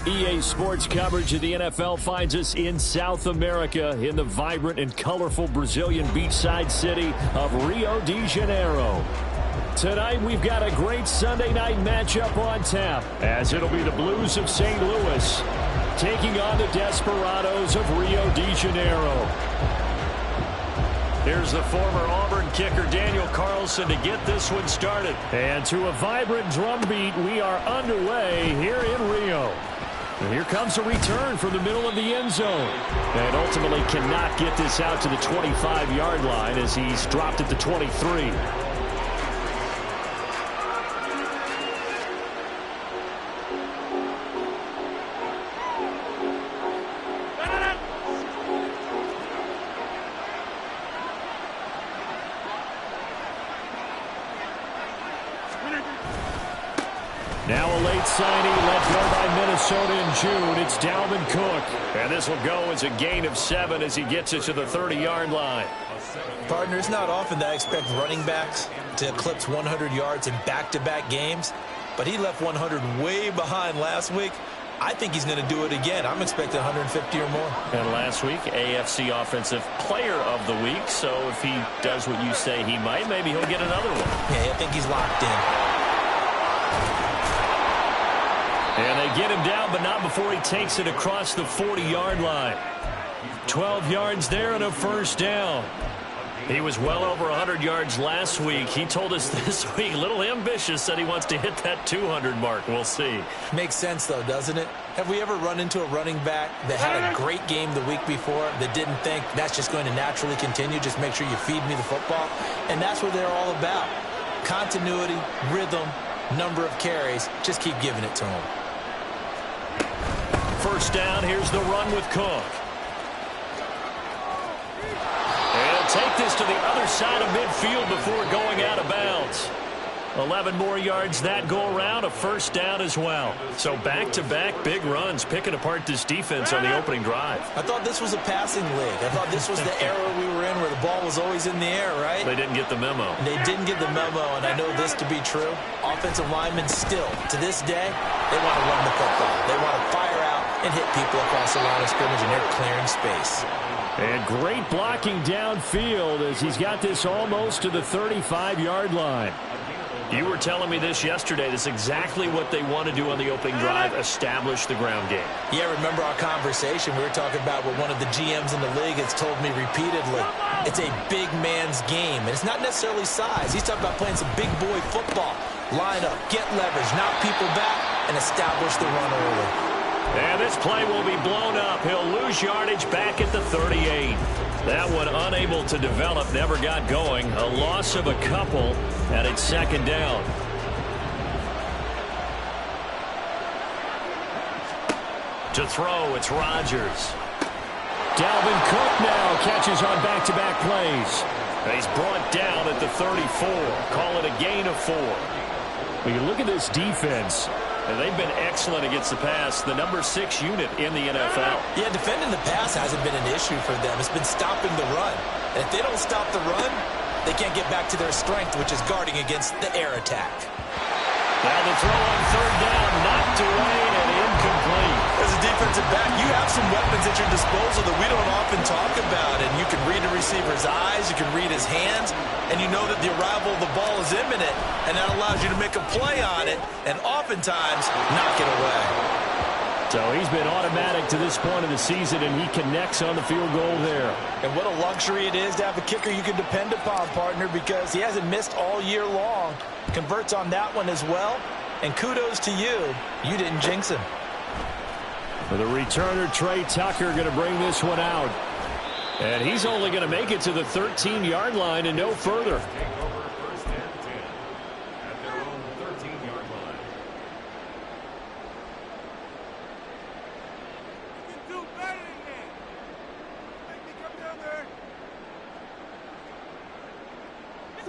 EA Sports coverage of the NFL finds us in South America in the vibrant and colorful Brazilian beachside city of Rio de Janeiro. Tonight, we've got a great Sunday night matchup on tap, as it'll be the Blues of St. Louis taking on the Desperados of Rio de Janeiro. Here's the former Auburn kicker, Daniel Carlson, to get this one started. And to a vibrant drum beat, we are underway here in Rio. And here comes a return from the middle of the end zone. And ultimately cannot get this out to the 25-yard line as he's dropped at the 23. Now a late signing let go by Minnesota in June. It's Dalvin Cook. And this will go as a gain of 7 as he gets it to the 30-yard line. Partner, it's not often that I expect running backs to eclipse 100 yards in back-to-back games, but he left 100 way behind last week. I think he's going to do it again. I'm expecting 150 or more. And last week, AFC Offensive Player of the Week. So if he does what you say he might, maybe he'll get another one. Yeah, I think he's locked in. And they get him down, but not before he takes it across the 40-yard line. 12 yards there and a first down. He was well over 100 yards last week. He told us this week, a little ambitious, said he wants to hit that 200 mark. We'll see. Makes sense, though, doesn't it? Have we ever run into a running back that had a great game the week before that didn't think that's just going to naturally continue? Just make sure you feed me the football. And that's what they're all about. Continuity, rhythm, number of carries. Just keep giving it to him. First down, here's the run with Cook. And he'll take this to the other side of midfield before going out of bounds. 11 more yards that go around, a first down as well. So back-to-back big runs, picking apart this defense on the opening drive. I thought this was a passing league. I thought this was the era we were in where the ball was always in the air, right? They didn't get the memo. They didn't get the memo, and I know this to be true. Offensive linemen still, to this day, they want to run the football. They want to fire out and hit people across the line of scrimmage, and they're clearing space. And great blocking downfield as he's got this almost to the 35-yard line. You were telling me this yesterday. This is exactly what they want to do on the opening drive, establish the ground game. Yeah, remember our conversation. We were talking about what one of the GMs in the league has told me repeatedly. It's a big man's game, and it's not necessarily size. He's talking about playing some big boy football. Line up, get leverage, knock people back, and establish the run early. And this play will be blown up. He'll lose yardage back at the 38. That one unable to develop, never got going. A loss of a couple, and it's second down. To throw, it's Rodgers. Dalvin Cook now catches on back-to-back plays. And he's brought down at the 34. Call it a gain of 4. When you look at this defense, and they've been excellent against the pass, the number 6 unit in the NFL. Yeah, defending the pass hasn't been an issue for them. It's been stopping the run. And if they don't stop the run, they can't get back to their strength, which is guarding against the air attack. Now the throw on third down, knocked away and incomplete. As a defensive back, you have some weapons at your disposal that we don't often talk about. And you can read a receiver's eyes, you can read his hands, and you know that the arrival of the ball is imminent, and that allows you to make a play on it and oftentimes knock it away. So he's been automatic to this point of the season, and he connects on the field goal there. And what a luxury it is to have a kicker you can depend upon, partner, because he hasn't missed all year long. Converts on that one as well, and kudos to you. You didn't jinx him. For the returner, Trey Tucker going to bring this one out. And he's only going to make it to the 13-yard line and no further.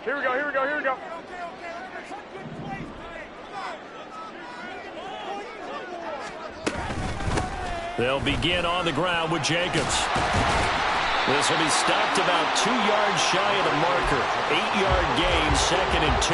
Here we go, here we go, here we go. They'll begin on the ground with Jacobs. This will be stopped about 2 yards shy of the marker. 8-yard gain, 2nd and 2.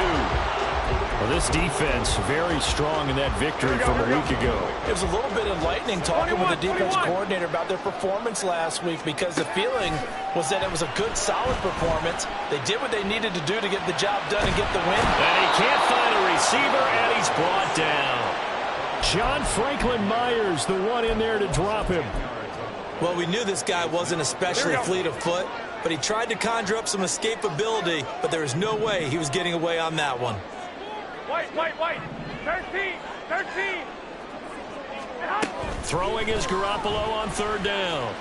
Well, this defense very strong in that victory from a week ago. It was a little bit enlightening talking with the defense coordinator about their performance last week, because the feeling was that it was a good, solid performance. They did what they needed to do to get the job done and get the win. And he can't find a receiver, and he's brought down. John Franklin Myers, the one in there to drop him. Well, we knew this guy wasn't especially fleet of foot, but he tried to conjure up some escapability, but there was no way he was getting away on that one. White. 13. Throwing is Garoppolo on third down.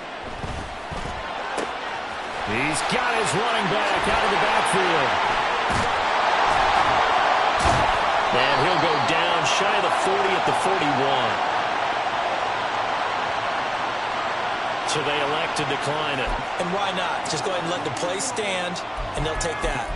He's got his running back out of the backfield. And he'll go down shy of the 40 at the 41. So they elect to decline it. And why not? Just go ahead and let the play stand, and they'll take that.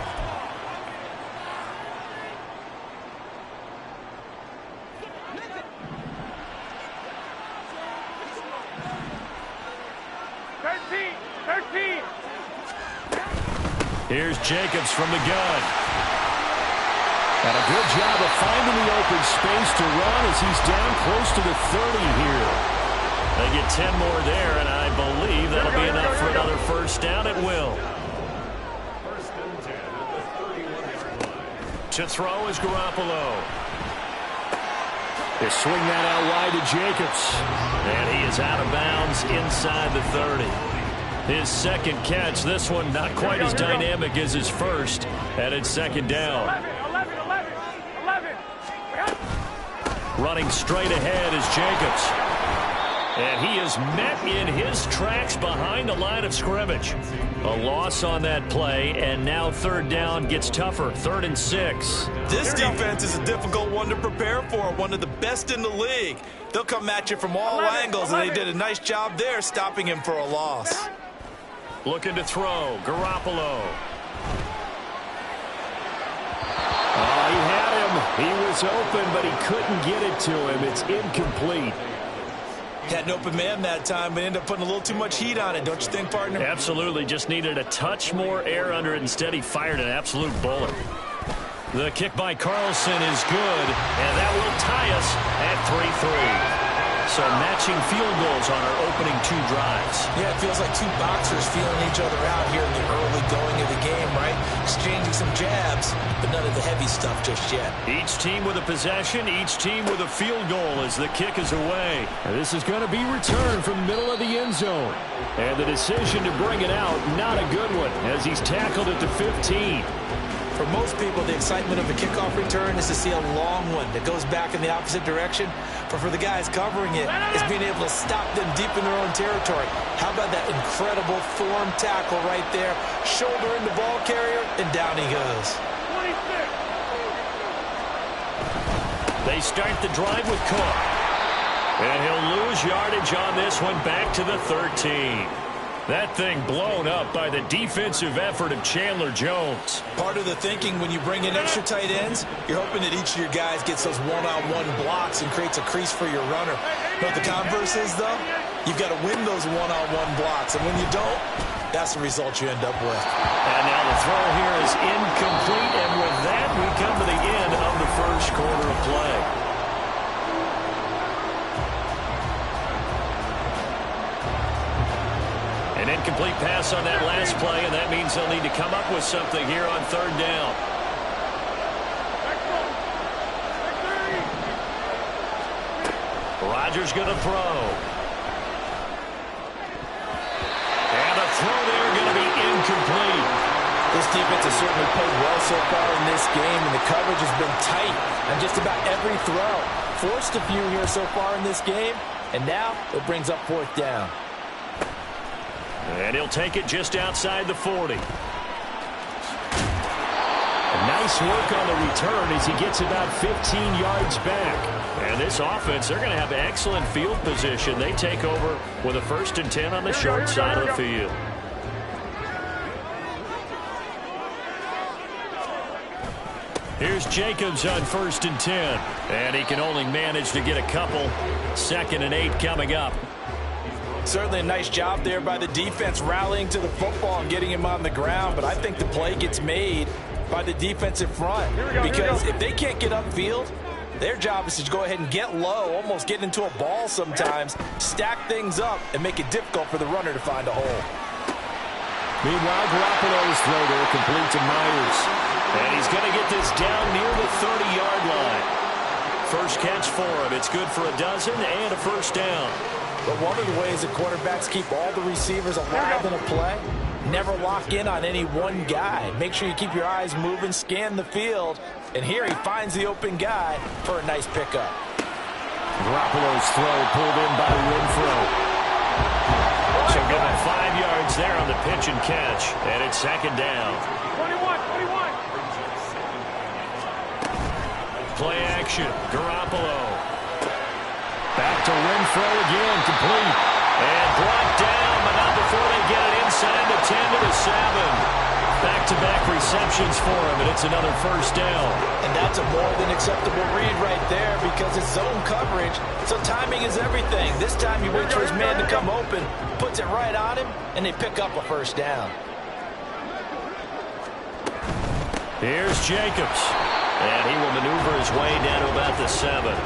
Here's Jacobs from the gun. And a good job of finding the open space to run as he's down close to the 30 here. They get 10 more there, and I believe that'll be enough for another first down. It will. To throw is Garoppolo. They swing that out wide to Jacobs. And he is out of bounds inside the 30. His second catch, this one not quite as dynamic as his first, and it's second down. 11. Running straight ahead is Jacobs. And he is met in his tracks behind the line of scrimmage. A loss on that play, and now third down gets tougher. 3rd and 6. This defense is a difficult one to prepare for, one of the best in the league. They'll come at you from all angles, and they did a nice job there stopping him for a loss. Looking to throw, Garoppolo. Oh, he had him. He was open, but he couldn't get it to him. It's incomplete. Had an open man that time, but ended up putting a little too much heat on it, don't you think, partner? Absolutely. Just needed a touch more air under it. Instead, he fired an absolute bullet. The kick by Carlson is good, and that will tie us at 3-3. So matching field goals on our opening 2 drives. Yeah, it feels like 2 boxers feeling each other out here in the early going of the game, right? Exchanging some jabs, but none of the heavy stuff just yet. Each team with a possession, each team with a field goal as the kick is away. And this is going to be returned from the middle of the end zone. And the decision to bring it out, not a good one, as he's tackled at the 15. For most people, the excitement of the kickoff return is to see a long one that goes back in the opposite direction. But for the guys covering it, it's being able to stop them deep in their own territory. How about that incredible form tackle right there? Shoulder in the ball carrier, and down he goes. 26. They start the drive with Cook. And he'll lose yardage on this one back to the 13. That thing blown up by the defensive effort of Chandler Jones. Part of the thinking when you bring in extra tight ends, you're hoping that each of your guys gets those one-on-one blocks and creates a crease for your runner. But the converse is, though, you've got to win those one-on-one blocks. And when you don't, that's the result you end up with. And now the throw here is incomplete. And with that, we come to the end of the first quarter of play. An incomplete pass on that last play, and that means they'll need to come up with something here on third down. Rodgers going to throw. And a throw there going to be incomplete. This defense has certainly played well so far in this game, and the coverage has been tight on just about every throw. Forced a few here so far in this game, and now it brings up 4th down. And he'll take it just outside the 40. Nice work on the return as he gets about 15 yards back. And this offense, they're going to have excellent field position. They take over with a 1st and 10 on the short side of the field. Here's Jacobs on 1st and 10. And he can only manage to get a couple. 2nd and 8 coming up. Certainly a nice job there by the defense rallying to the football and getting him on the ground, but I think the play gets made by the defensive front. Because if they can't get upfield, their job is to go ahead and get low, almost get into a ball sometimes, stack things up, and make it difficult for the runner to find a hole. Meanwhile, Garoppolo's throw there complete to Myers. And he's going to get this down near the 30-yard line. First catch for him. It's good for a dozen and a first down. But one of the ways that quarterbacks keep all the receivers alive in a play, never lock in on any one guy. Make sure you keep your eyes moving, scan the field. And here he finds the open guy for a nice pickup. Garoppolo's throw pulled in by Renfro. So give him 5 yards there on the pitch and catch. And it's second down. 21. Play action. Garoppolo. Back to Renfro again. Complete. And brought down, but not before they get it inside the 10 to the 7. Back-to-back receptions for him, and it's another first down. And that's a more than acceptable read right there because it's zone coverage, so timing is everything. This time he waits for his man to come open, puts it right on him, and they pick up a first down. Here's Jacobs, and he will maneuver his way down to about the 7.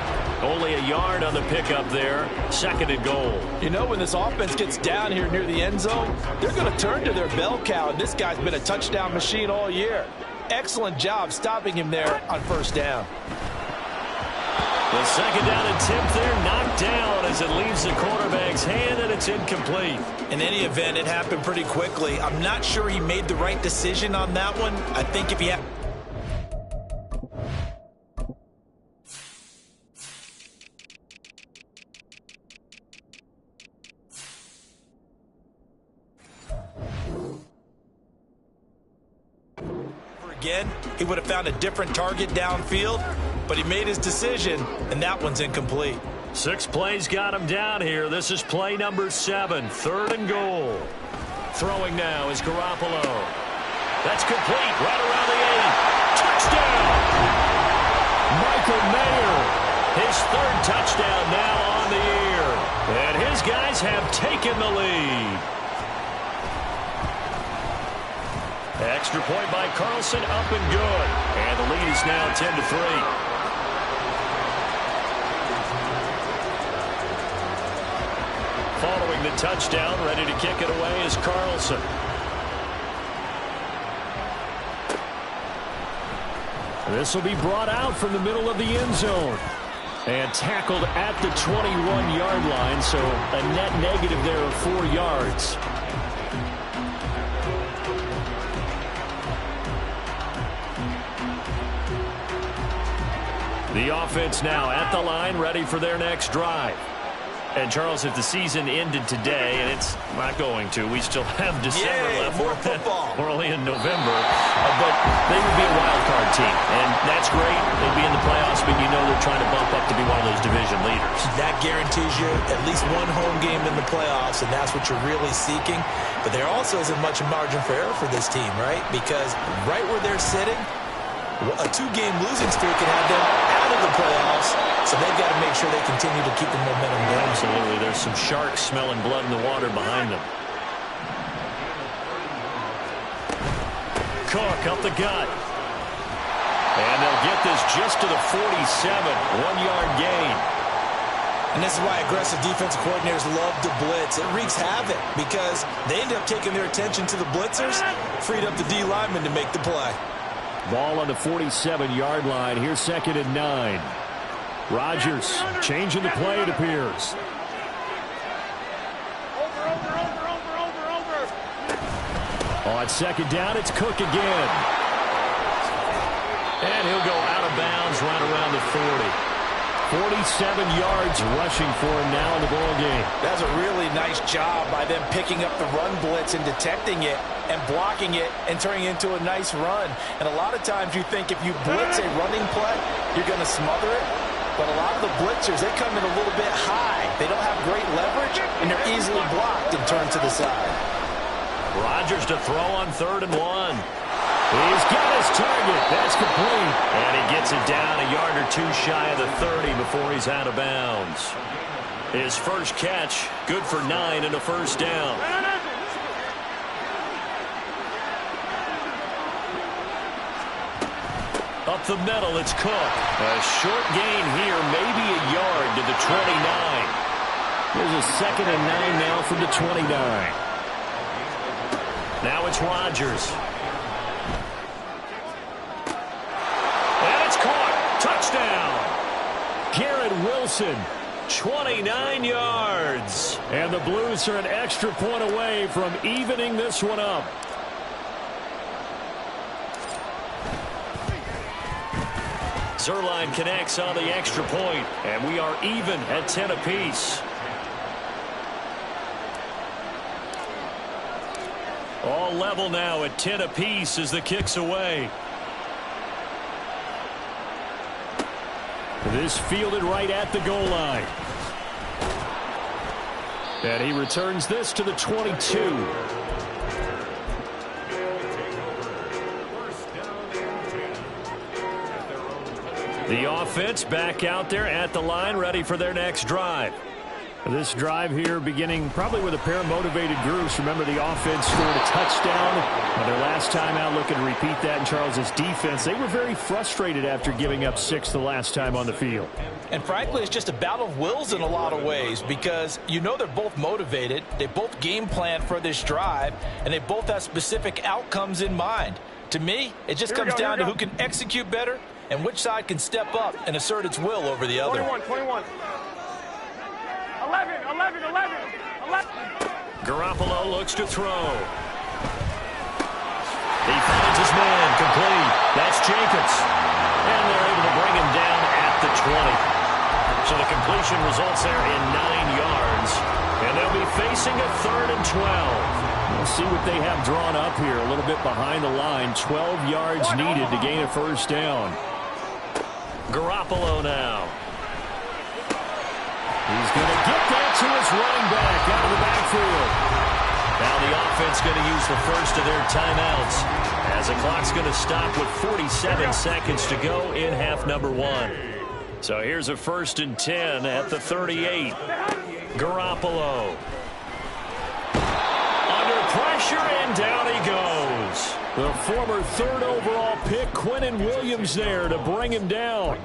Only a yard on the pickup there. Second and goal. You know, when this offense gets down here near the end zone, they're going to turn to their bell cow, and this guy's been a touchdown machine all year. Excellent job stopping him there on first down. The second down attempt there knocked down as it leaves the quarterback's hand, and it's incomplete. In any event, it happened pretty quickly. I'm not sure he made the right decision on that one. I think if he had... Again, he would have found a different target downfield, but he made his decision, and that one's incomplete. 6 plays got him down here. This is play number 7, third and goal. Throwing now is Garoppolo. That's complete, right around the 8. Touchdown! Michael Mayer, his 3rd touchdown now on the year. And his guys have taken the lead. Extra point by Carlson, up and good. And the lead is now 10-3. Following the touchdown, ready to kick it away is Carlson. This will be brought out from the middle of the end zone. And tackled at the 21-yard line, so a net negative there of 4 yards. The offense now at the line, ready for their next drive. And, Charles, if the season ended today, and it's not going to, we still have December left. More football. We're only in November. But they would be a wild card team, and that's great. They'll be in the playoffs, but you know they're trying to bump up to be one of those division leaders. That guarantees you at least one home game in the playoffs, and that's what you're really seeking. But there also isn't much margin for error for this team, right? Because right where they're sitting, a 2-game losing streak can have them out of the playoffs, so they've got to make sure they continue to keep the momentum going. Absolutely. There's some sharks smelling blood in the water behind them. Cook up the gut. And they'll get this just to the 47. 1-yard gain. And this is why aggressive defensive coordinators love to blitz. It wreaks havoc because they end up taking their attention to the blitzers, freed up the D lineman to make the play. Ball on the 47-yard line. Here's second and 9. Rodgers changing the play, it appears. On second down, it's Cook again. And he'll go out of bounds right around the 40. 47 yards rushing for him now in the ball game. That's a really nice job by them picking up the run blitz and detecting it and blocking it and turning it into a nice run. And a lot of times you think if you blitz a running play, you're going to smother it. But a lot of the blitzers, they come in a little bit high. They don't have great leverage, and they're easily blocked and turned to the side. Rodgers to throw on 3rd and 1. He's got his target. That's complete. And he gets it down a yard or 2 shy of the 30 before he's out of bounds. His first catch, good for 9 and a first down. Up the middle, it's Cook. A short gain here, maybe a yard to the 29. There's a 2nd and 9 now from the 29. Now it's Rodgers. And it's caught. Touchdown. Garrett Wilson, 29 yards. And the Blues are an extra point away from evening this one up. Zerline connects on the extra point, and we are even at 10 apiece. All level now at 10 apiece as the kick's away. This fielded right at the goal line. And he returns this to the 22. The offense back out there at the line, ready for their next drive. This drive here beginning probably with a pair of motivated groups. Remember, the offense scored a touchdown on their last time out. Looking to repeat that in Charles's defense. They were very frustrated after giving up 6 the last time on the field. And frankly, it's just a battle of wills in a lot of ways because you know they're both motivated. They both game plan for this drive, and they both have specific outcomes in mind. To me, it just comes down to who can execute better and which side can step up and assert its will over the other. 21. 11. Garoppolo looks to throw. He finds his man, complete. That's Jacobs. And they're able to bring him down at the 20. So the completion results there in 9 yards. And they'll be facing a 3rd and 12. We'll see what they have drawn up here. A little bit behind the line. 12 yards needed to gain a first down. Garoppolo now. He's going to get that to his running back out of the backfield. Now the offense going to use the first of their timeouts as the clock's going to stop with 47 seconds to go in half number 1. So here's a 1st and 10 at the 38. Garoppolo. Under pressure, and down he goes. The former 3rd overall pick, Quinnen Williams, there to bring him down.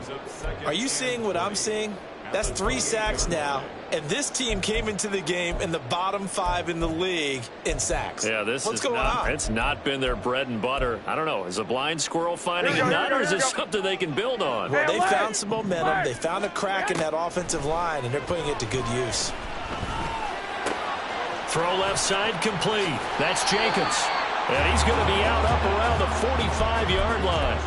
Are you seeing what I'm seeing? That's 3 sacks now, and this team came into the game in the bottom 5 in the league in sacks. Yeah, what's going on? It's not been their bread and butter. I don't know. Is a blind squirrel finding a nut, or is it something they can build on? Well, they found some momentum. They found a crack in that offensive line, and they're putting it to good use. Throw left side complete. That's Jacobs. And he's going to be out up around the 45-yard line.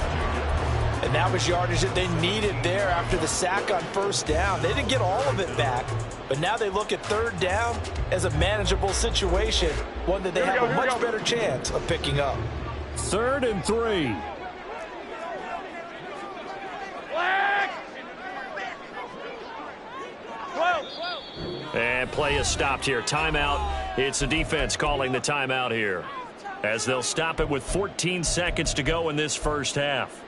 And that was yardage that they needed there after the sack on 1st down. They didn't get all of it back, but now they look at 3rd down as a manageable situation, one that they have a much better chance of picking up. 3rd and 3. And play is stopped here. Timeout. It's the defense calling the timeout here, as they'll stop it with 14 seconds to go in this first half.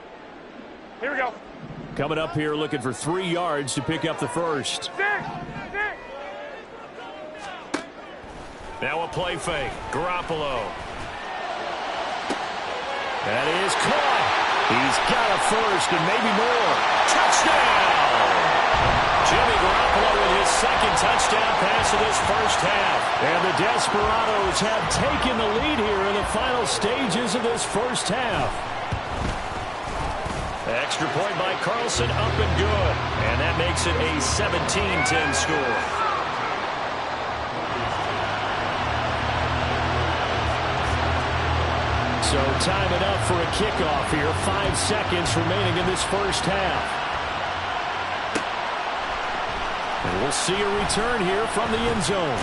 Here we go. Coming up here looking for 3 yards to pick up the first. Now a play fake. Garoppolo. That is caught. He's got a first and maybe more. Touchdown! Jimmy Garoppolo with his 2nd touchdown pass of this first half. And the Desperados have taken the lead here in the final stages of this first half. Extra point by Carlson, up and good. And that makes it a 17-10 score. So time it up for a kickoff here. 5 seconds remaining in this first half. And we'll see a return here from the end zone.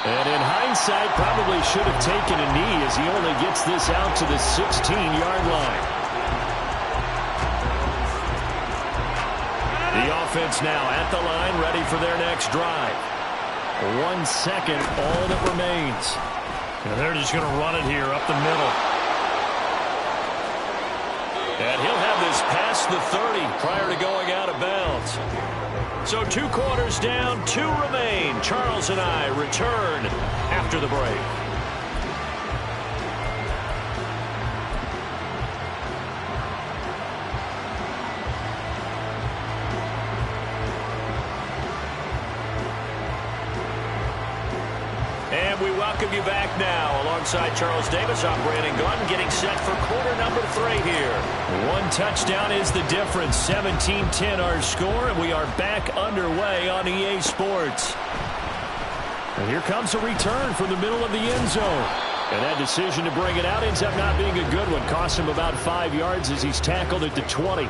And in hindsight, probably should have taken a knee as he only gets this out to the 16-yard line. The offense now at the line, ready for their next drive. 1 second, all that remains. And they're just going to run it here up the middle. And he'll have this past the 30 prior to going out of bounds. So 2 quarters down, 2 remain. Charles and I return after the break. And we welcome you back now. Alongside Charles Davis, I'm Brandon Gaudin, getting set for quarter number 3 here. One touchdown is the difference. 17-10 our score, and we are back underway on EA Sports. And here comes a return from the middle of the end zone. And that decision to bring it out ends up not being a good one. Cost him about 5 yards as he's tackled at the 20.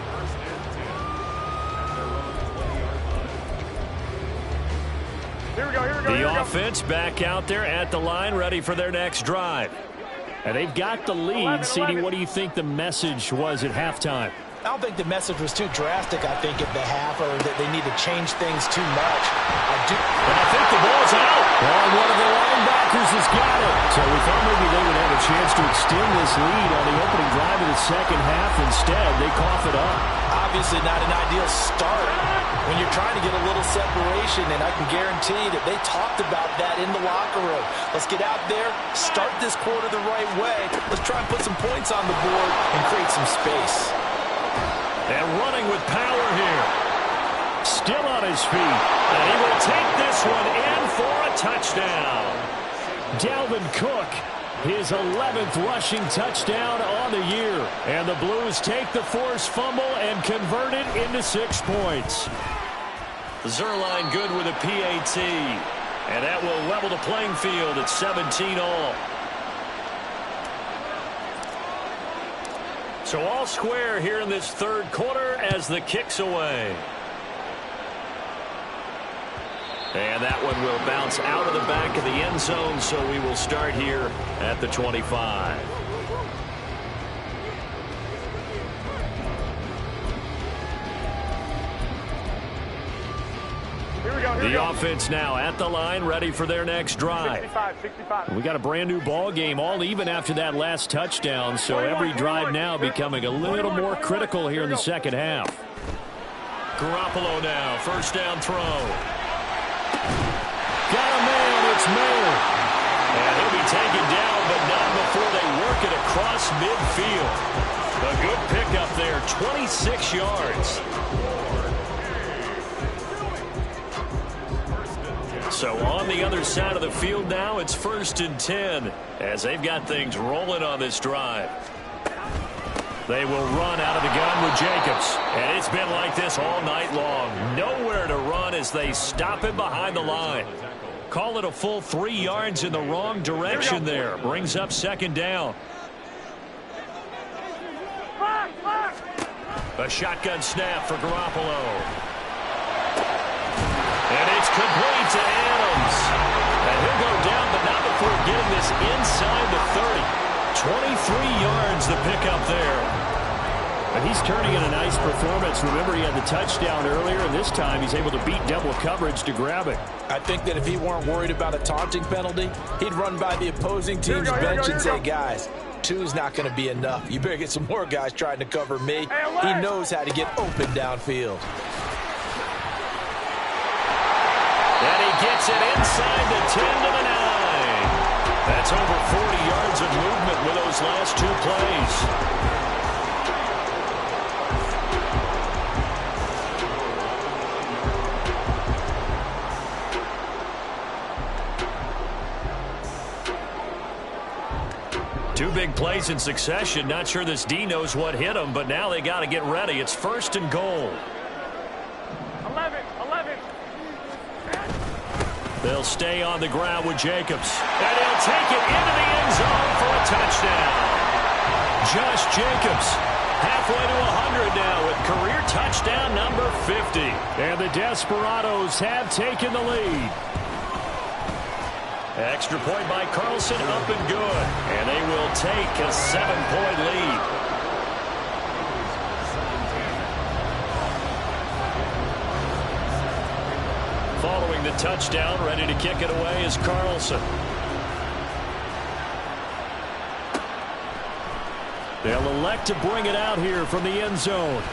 The offense back out there at the line, ready for their next drive. And they've got the lead. CD, what do you think the message was at halftime? I don't think the message was too drastic, I think, at the half, or that they need to change things too much. And I think the ball's out. And one of the linebackers has got it. So we thought maybe they would have a chance to extend this lead on the opening drive of the second half. Instead, they cough it up. Obviously not an ideal start when you're trying to get a little separation, and I can guarantee that they talked about that in the locker room. Let's get out there, start this quarter the right way. Let's try and put some points on the board and create some space. And running with power here. Still on his feet. And he will take this one in for a touchdown. Dalvin Cook, his 11th rushing touchdown on the year. And the Blues take the forced fumble and convert it into 6 points. Zerline good with a PAT. And that will level the playing field at 17 all. So all square here in this third quarter as the kick's away. And that one will bounce out of the back of the end zone, so we will start here at the 25. The offense now at the line, ready for their next drive. 65. We got a brand new ball game, all even after that last touchdown, so every drive now becoming a little more critical here in the second half. Garoppolo now, first down throw. Got a man, it's Mayer. And he'll be taken down, but not before they work it across midfield. A good pickup there, 26 yards. So on the other side of the field now, it's 1st and 10 as they've got things rolling on this drive. They will run out of the gun with Jacobs. And it's been like this all night long. Nowhere to run as they stop him behind the line. Call it a full 3 yards in the wrong direction there. Brings up second down. A shotgun snap for Garoppolo. And it's complete to Adams. And he'll go down, but not before getting this inside the 30. 23 yards the pickup there. And he's turning in a nice performance. Remember, he had the touchdown earlier, and this time he's able to beat double coverage to grab it. I think that if he weren't worried about a taunting penalty, he'd run by the opposing team's bench and say, guys, 2's not going to be enough. You better get some more guys trying to cover me. He knows how to get open downfield. And he gets it inside the 10 to the 9. That's over 40 yards of movement with those last 2 plays. Two big plays in succession. Not sure this D knows what hit him, but now they got to get ready. It's 1st and goal. 11. They'll stay on the ground with Jacobs. And he'll take it into the end zone for a touchdown. Josh Jacobs, halfway to 100 now with career touchdown number 50. And the Desperados have taken the lead. Extra point by Carlson, up and good. And they will take a 7-point lead. Following the touchdown, ready to kick it away is Carlson. They'll elect to bring it out here from the end zone.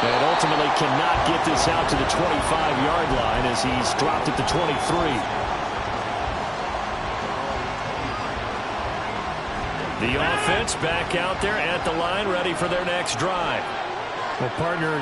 And ultimately cannot get this out to the 25-yard line as he's dropped at the 23. The offense back out there at the line, ready for their next drive. Well, partner,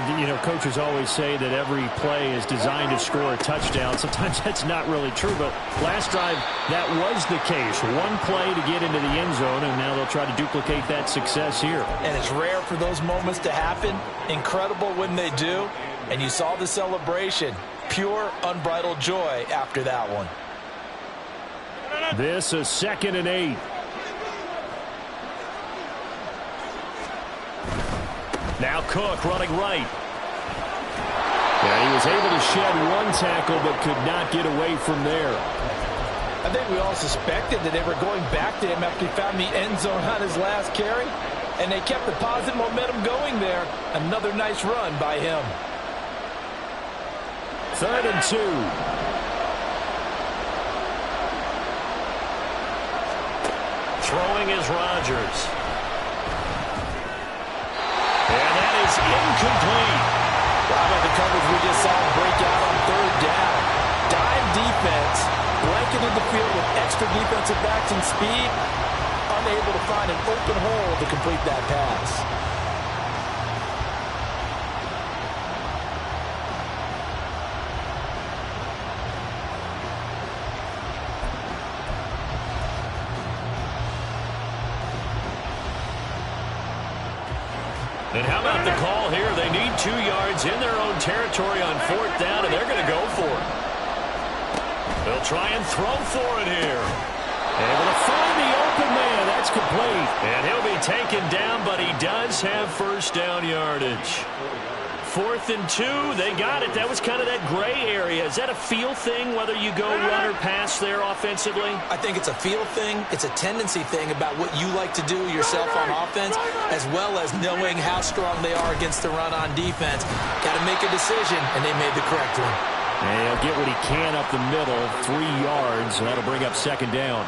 coaches always say that every play is designed to score a touchdown. Sometimes that's not really true, but last drive, that was the case. One play to get into the end zone, and now they'll try to duplicate that success here. And it's rare for those moments to happen. Incredible when they do. And you saw the celebration. Pure, unbridled joy after that one. This is 2nd and 8. Now Cook running right. Yeah, he was able to shed one tackle but could not get away from there. I think we all suspected that they were going back to him after he found the end zone on his last carry. And they kept the positive momentum going there. Another nice run by him. 3rd and 2. Throwing is Rodgers. And that is incomplete. How about the coverage we just saw break out on 3rd down? Dime defense, blanketed the field with extra defensive backs and speed, unable to find an open hole to complete that pass. And how about the call here? They need 2 yards in their own territory on 4th down, and they're going to go for it. They'll try and throw for it here. Able to find the open man. That's complete. And he'll be taken down, but he does have 1st down yardage. 4th and 2. They got it. That was kind of that gray area. Is that a feel thing, whether you go run or pass there offensively? I think it's a feel thing. It's a tendency thing about what you like to do yourself on offense, as well as knowing how strong they are against the run on defense. Got to make a decision, and they made the correct one. And he'll get what he can up the middle, 3 yards, and that'll bring up 2nd down.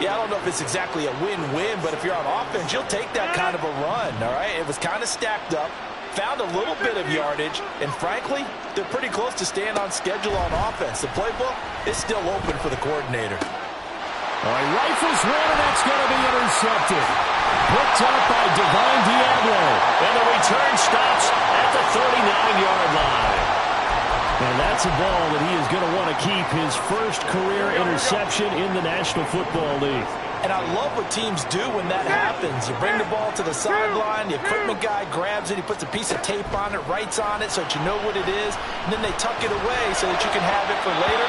Yeah, I don't know if it's exactly a win-win, but if you're on offense, you'll take that kind of a run, all right? It was kind of stacked up. Found a little bit of yardage, and frankly, they're pretty close to staying on schedule on offense. The playbook is still open for the coordinator. All right, rifles one, and that's going to be intercepted. Picked up by Divine Diablo, and the return stops at the 39-yard line. And that's a ball that he is going to want to keep, his first career interception in the National Football League. And I love what teams do when that happens. You bring the ball to the sideline, the equipment guy grabs it, he puts a piece of tape on it, writes on it so that you know what it is, and then they tuck it away so that you can have it for later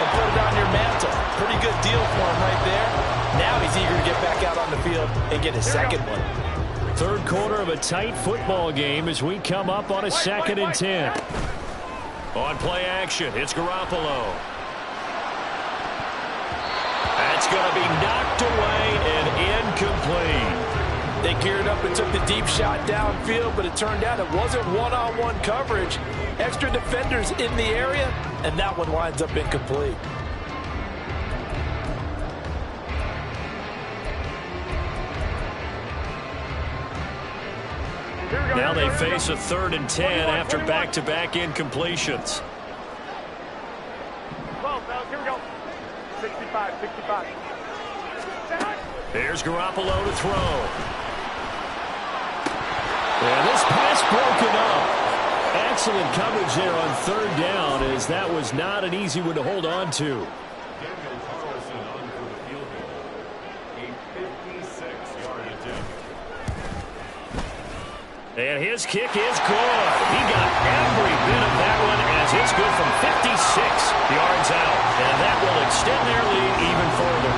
and put it on your mantle. Pretty good deal for him right there. Now he's eager to get back out on the field and get his 2nd one. 3rd quarter of a tight football game as we come up on a 2nd and 10. On play action, it's Garoppolo. That's going to be knocked away and incomplete. They geared up and took the deep shot downfield, but it turned out it wasn't one-on-one coverage. Extra defenders in the area, and that one winds up incomplete. Now they face a 3rd and 10 after back-to-back incompletions. 12, fellas, here we go. 65, 65. There's Garoppolo to throw. And this pass broken up. Excellent coverage there on 3rd down, as that was not an easy one to hold on to. And his kick is good. He got every bit of that one as it's good from 56 yards out. And that will extend their lead even further.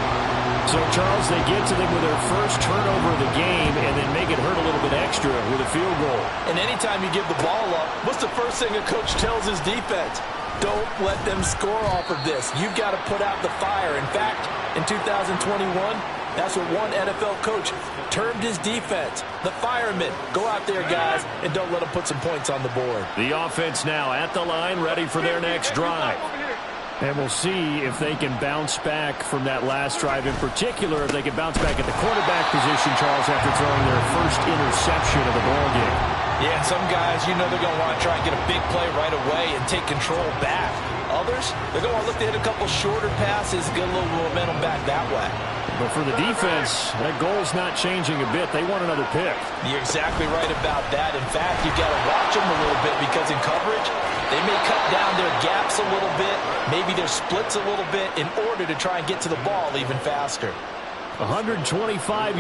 So, Charles, they get to them with their first turnover of the game and then make it hurt a little bit extra with a field goal. And anytime you give the ball up, what's the first thing a coach tells his defense? Don't let them score off of this. You've got to put out the fire. In fact, in 2021, that's what one NFL coach termed his defense. The firemen. Go out there, guys, and don't let them put some points on the board. The offense now at the line, ready for their next drive. And we'll see if they can bounce back from that last drive. In particular, if they can bounce back at the quarterback position, Charles, after throwing their first interception of the ballgame. Yeah, some guys, you know they're going to want to try and get a big play right away and take control back. Others, they're going to look to hit a couple shorter passes, get a little momentum back that way. But for the defense, that goal's not changing a bit. They want another pick. You're exactly right about that. In fact, you've got to watch them a little bit because in coverage, they may cut down their gaps a little bit, maybe their splits a little bit in order to try and get to the ball even faster. 125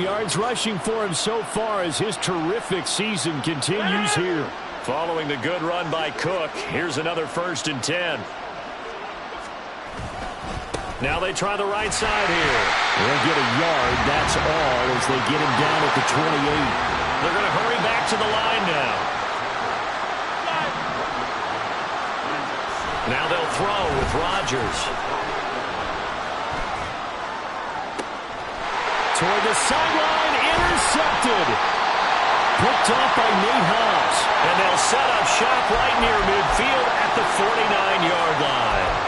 yards rushing for him so far as his terrific season continues here. Following the good run by Cook, here's another 1st and 10. Now they try the right side here. They'll get a yard, that's all, as they get him down at the 28. They're going to hurry back to the line now. Now they'll throw with Rodgers. Toward the sideline, intercepted. Picked off by Nate Hobbs. And they'll set up shop right near midfield at the 49-yard line.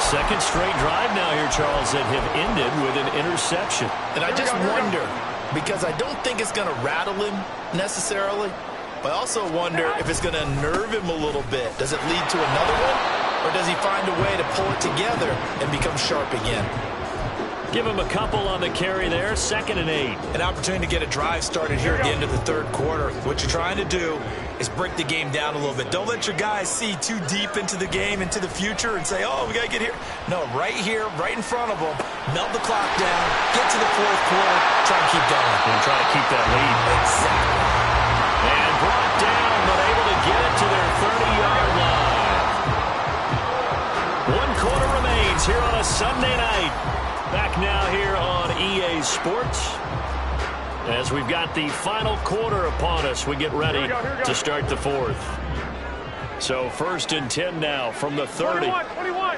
Second straight drive now here, Charles, that have ended with an interception. And I just wonder, because I don't think it's going to rattle him necessarily, but I also wonder if it's going to nerve him a little bit. Does it lead to another one, or does he find a way to pull it together and become sharp again? Give him a couple on the carry there, 2nd and 8. An opportunity to get a drive started here at the end of the 3rd quarter. What you're trying to do is break the game down a little bit. Don't let your guys see too deep into the game, into the future, and say, oh, we got to get here. No, right here, right in front of them, melt the clock down, get to the 4th quarter, try and keep going. And try to keep that lead. Exactly. And brought down, but able to get it to their 30-yard line. 1 quarter remains here on a Sunday night. Back now here on EA Sports. As we've got the final quarter upon us, we get ready to start the 4th. So 1st and 10 now from the 30. 21.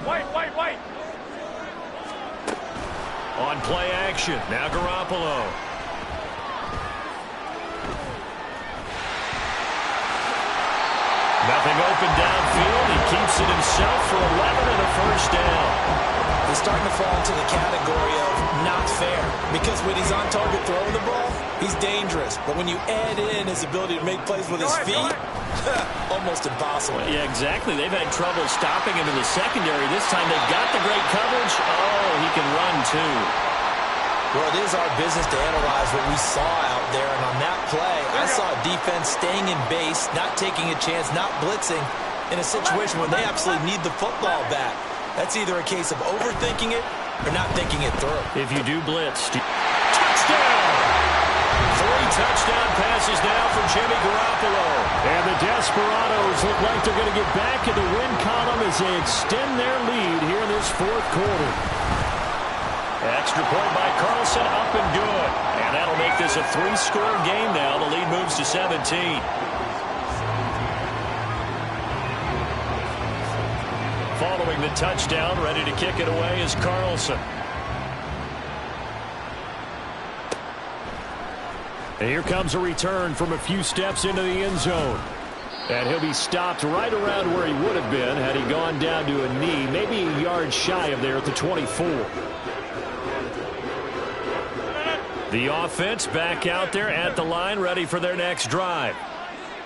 White. On play action, now Garoppolo. Nothing open downfield. He keeps it himself for 11 and a 1st down. He's starting to fall into the category of not fair, because when he's on target throwing the ball, he's dangerous. But when you add in his ability to make plays with his feet, almost impossible. Yeah, exactly. They've had trouble stopping him in the secondary. This time they've got the great coverage. Oh, he can run too. Well, it is our business to analyze what we saw out there. And on that play, I saw a defense staying in base, not taking a chance, not blitzing in a situation where they absolutely need the football back. That's either a case of overthinking it or not thinking it through. If you do blitz, touchdown! 3 touchdown passes now for Jimmy Garoppolo. And the Desperados look like they're going to get back in the win column as they extend their lead here in this 4th quarter. Extra point by Carlson, up and good. And that'll make this a 3-score game now. The lead moves to 17. Following the touchdown, ready to kick it away is Carlson. And here comes a return from a few steps into the end zone. And he'll be stopped right around where he would have been had he gone down to a knee, maybe a yard shy of there at the 24. The offense back out there at the line, ready for their next drive.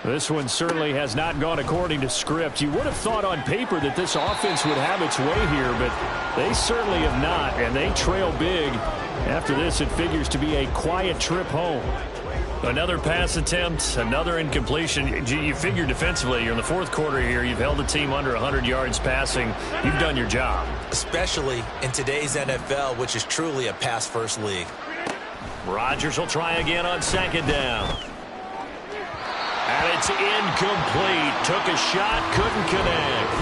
This one certainly has not gone according to script. You would have thought on paper that this offense would have its way here, but they certainly have not, and they trail big. After this, it figures to be a quiet trip home. Another pass attempt, another incompletion. You figure defensively, you're in the 4th quarter here. You've held the team under 100 yards passing. You've done your job. Especially in today's NFL, which is truly a pass-first league. Rodgers will try again on 2nd down. And it's incomplete. Took a shot, couldn't connect.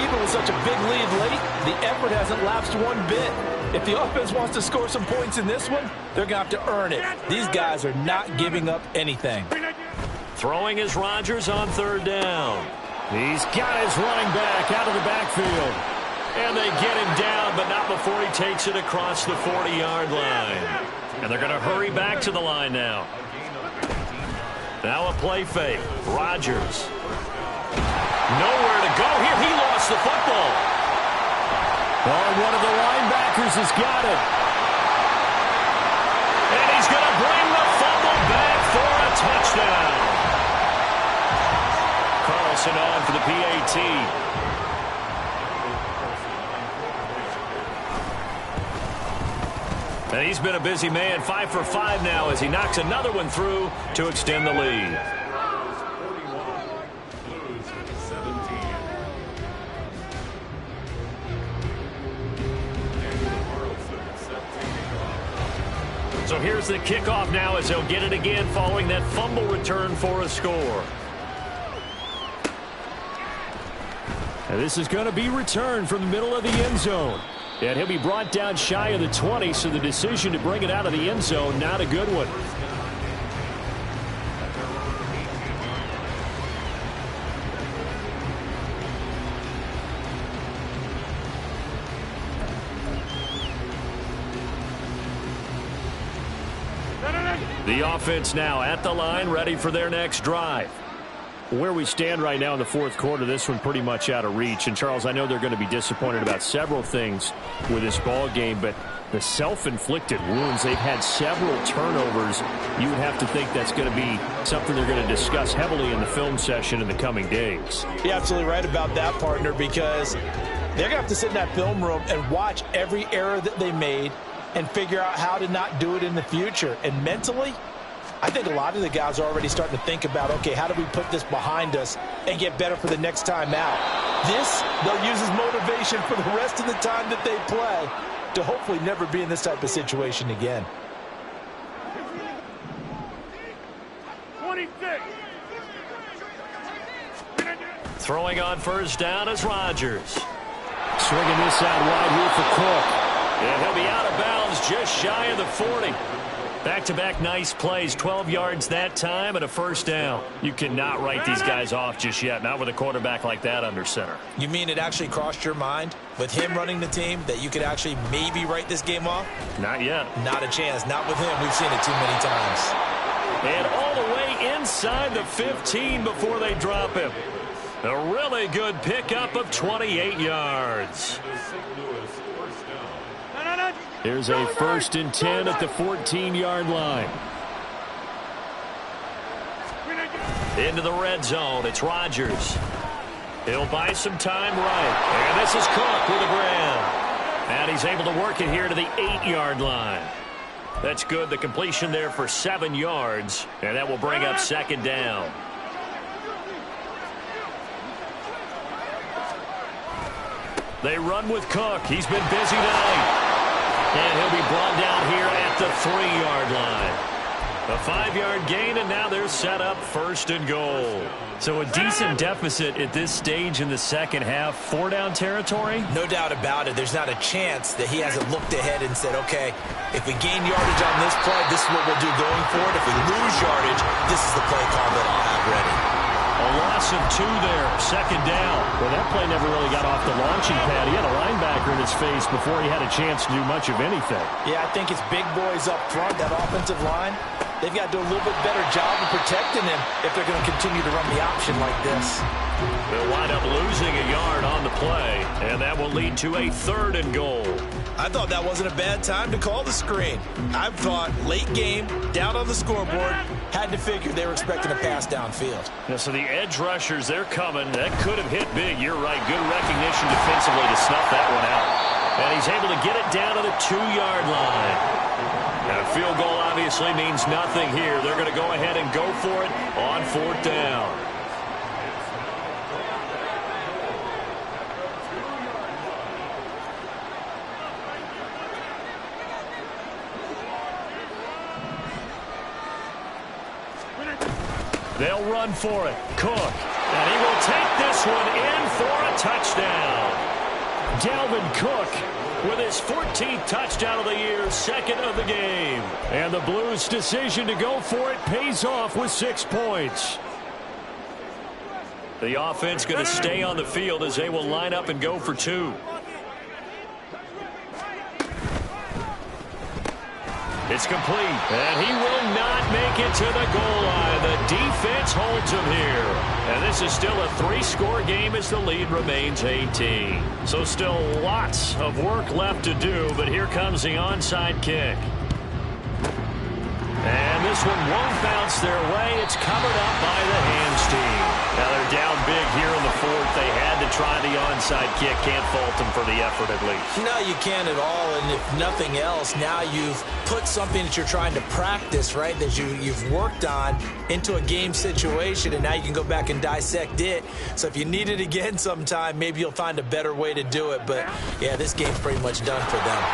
Even with such a big lead late, the effort hasn't lapsed one bit. If the offense wants to score some points in this one, they're going to have to earn it. These guys are not giving up anything. Throwing is Rodgers on 3rd down. He's got his running back out of the backfield. And they get him down, but not before he takes it across the 40-yard line. And they're going to hurry back to the line now. Now a play fake. Rodgers. Nowhere to go here. He lost the football. Oh, one of the linebackers has got it. And he's going to bring the fumble back for a touchdown. Carlson on for the PAT. And he's been a busy man, 5 for 5 now as he knocks another one through to extend the lead. So here's the kickoff now as they'll get it again following that fumble return for a score. And this is going to be returned from the middle of the end zone. And he'll be brought down shy of the 20, so the decision to bring it out of the end zone, not a good one. The offense now at the line, ready for their next drive. Where we stand right now in the fourth quarter, this one pretty much out of reach. And, Charles, I know they're going to be disappointed about several things with this ball game, but the self-inflicted wounds, they've had several turnovers. You would have to think that's going to be something they're going to discuss heavily in the film session in the coming days. You're absolutely right about that, partner, because they're going to have to sit in that film room and watch every error that they made and figure out how to not do it in the future. And mentally, I think a lot of the guys are already starting to think about, okay, how do we put this behind us and get better for the next time out? This, they'll use as motivation for the rest of the time that they play to hopefully never be in this type of situation again. 26. Throwing on first down is Rodgers. Swinging this out wide here for Cook. And he'll be out of bounds just shy of the 40. Back-to-back nice plays, 12 yards that time and a first down. You cannot write these guys off just yet, not with a quarterback like that under center. You mean it actually crossed your mind with him running the team that you could actually maybe write this game off? Not yet. Not a chance. Not with him. We've seen it too many times. And all the way inside the 15 before they drop him. A really good pickup of 28 yards. Here's a 1st and 10 at the 14-yard line. Into the red zone. It's Rodgers. He'll buy some time right. And this is Cook with a grab. And he's able to work it here to the 8-yard line. That's good. The completion there for 7 yards. And that will bring up 2nd down. They run with Cook. He's been busy tonight. And he'll be brought down here at the 3-yard line. A 5-yard gain, and now they're set up 1st and goal. So a decent deficit at this stage in the second half. 4-down territory? No doubt about it. There's not a chance that he hasn't looked ahead and said, okay, if we gain yardage on this play, this is what we'll do going forward. If we lose yardage, this is the play call that I'll have ready. A loss of 2 there, 2nd down. Well, that play never really got off the launching pad. He had a linebacker in his face before he had a chance to do much of anything. Yeah, I think it's big boys up front, that offensive line. They've got to do a little bit better job of protecting him if they're going to continue to run the option like this. They'll wind up losing a yard on the play, and that will lead to a 3rd and goal. I thought that wasn't a bad time to call the screen. I thought late game, down on the scoreboard, had to figure they were expecting a pass downfield. Yeah, so the edge rushers, they're coming. That could have hit big. You're right. Good recognition defensively to snuff that one out. And he's able to get it down to the 2-yard line. And a field goal obviously means nothing here. They're going to go ahead and go for it on 4th down. They'll run for it. Cook. And he will take this one in for a touchdown. Dalvin Cook with his 14th touchdown of the year, 2nd of the game. And the Blues' decision to go for it pays off with 6 points. The offense going to stay on the field as they will line up and go for 2. It's complete, and he will not make it to the goal line. The defense holds him here. And this is still a 3-score game as the lead remains 18. So still lots of work left to do, but here comes the onside kick. And this one won't bounce their way. It's covered up by the hands team. Now they're down big here in the 4th. They had to try the onside kick. Can't fault him for the effort at least. No, you can't at all. And if nothing else, now you've put something that you're trying to practice, right, that you've worked on into a game situation, and now you can go back and dissect it. So if you need it again sometime, maybe you'll find a better way to do it. But, yeah, this game's pretty much done for them.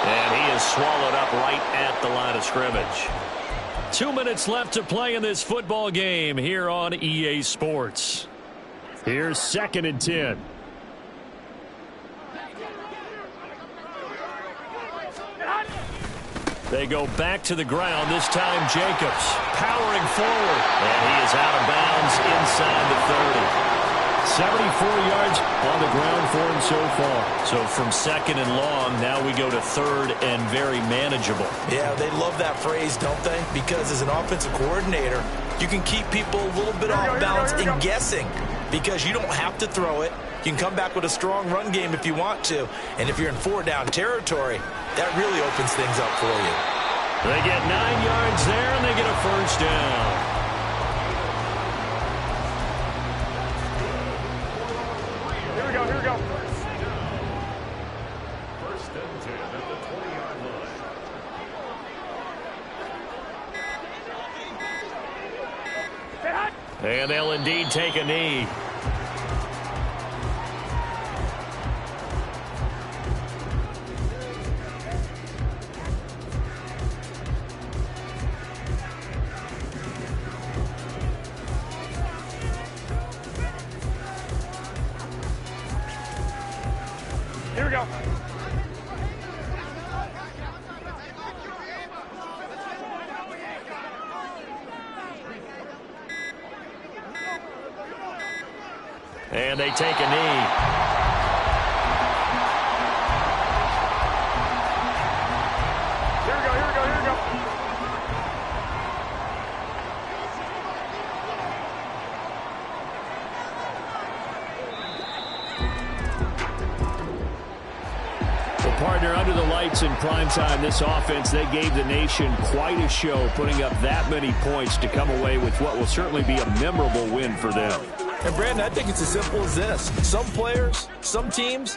And he is swallowed up right at the line of scrimmage. 2 minutes left to play in this football game here on EA Sports. Here's 2nd and 10. They go back to the ground. This time Jacobs powering forward. And he is out of bounds inside the 30. 74 yards on the ground for him so far. So from 2nd and long, now we go to 3rd and very manageable. Yeah, they love that phrase, don't they? Because as an offensive coordinator, you can keep people a little bit off balance and guessing because you don't have to throw it. You can come back with a strong run game if you want to. And if you're in 4-down territory, that really opens things up for you. They get 9 yards there, and they get a 1st down. Here we go, here we go. 1st and 10 at the 20-yard line. And they'll indeed take a knee. Here we go. And they take a knee. Here we go, here we go, here we go. Well, partner, under the lights in primetime, this offense, they gave the nation quite a show, putting up that many points to come away with what will certainly be a memorable win for them. And, Brandon, I think it's as simple as this. Some players, some teams,